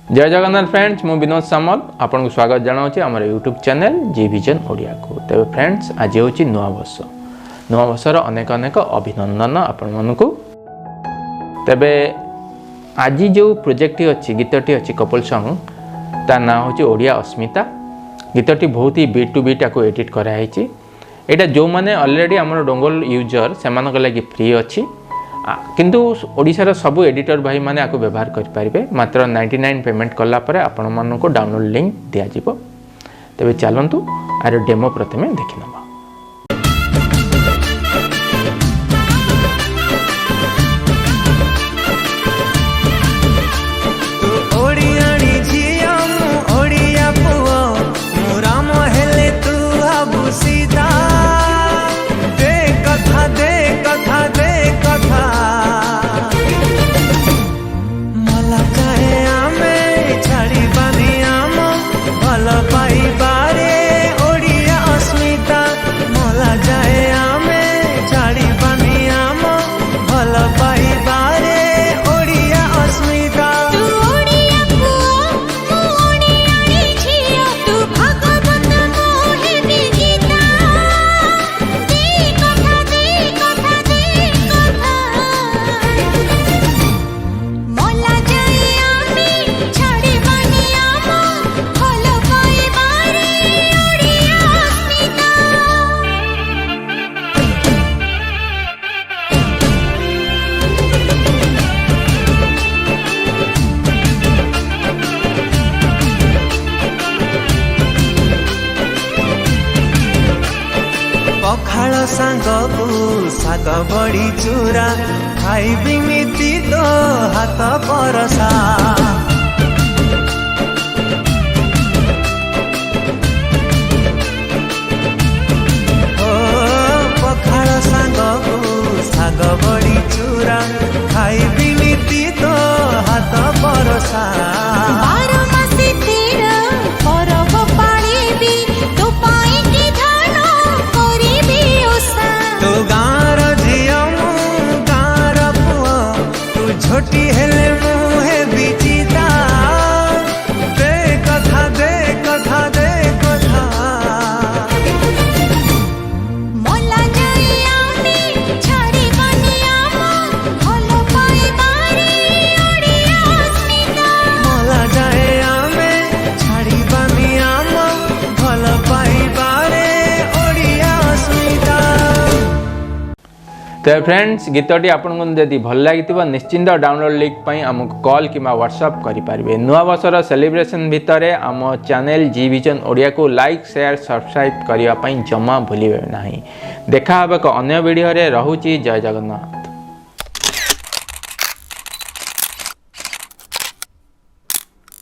जय जगन्नाथ फ्रेंड्स, मु विनोद सामल आपन स्वागत जनाऊँ आम यूट्यूब चैनल जी विजन ओडिया को। तेज फ्रेंड्स, आज हूँ नुआ वर्षर अनेक अनेक अभिनंदन आपण मानू। तेबे आज जो प्रोजेक्ट अच्छी गीतटी अच्छी कपल सॉन्ग तार ना हूँ ओडिया अस्मिता। गीतटी बहुत ही बीट टू बीट को एडिट कराई। यहाँ जो मैंने ऑलरेडी आम डोंगल यूजर से लगी फ्री अच्छी, किंतु ओडिशार सबू एडिटर भाई माने आपको व्यवहार करें। मात्र 99 पेमेंट कलापर आपण मानक डाउनलोड लिंक दिज्व। तेरे चलतु आर डेमो प्रथम देखी नवा। पखाल सांगकु साग बड़ी चूरा खाइबी नीति तो हाथ परसा। पखाल सांगकु साग बड़ी चूरा खाइबी नीति तो हाथ परसा। छोटी हेले मुहे बिचिता दे कथा दे कथा दे कथा मोला जाया में छाड़ी बनिया भलो पाई बारी ओडिया अस्मिता। मोला जाया में छाड़ी बनिया भलो पाई बारी ओडिया अस्मिता। तो फ्रेंड्स, गीतटी आपको जदि भल लगी निश्चिंत डाउनलोड लिंक आमको कॉल कि व्हाट्सएप करेंगे। नुआ वर्षर सेलिब्रेशन भितर आम चैनल जी विजन ओडिया को लाइक शेयर सब्सक्राइब करने जमा भूलिए ना। देखा एक अन्य वीडियो रे। रहुची। जय जगन्नाथ।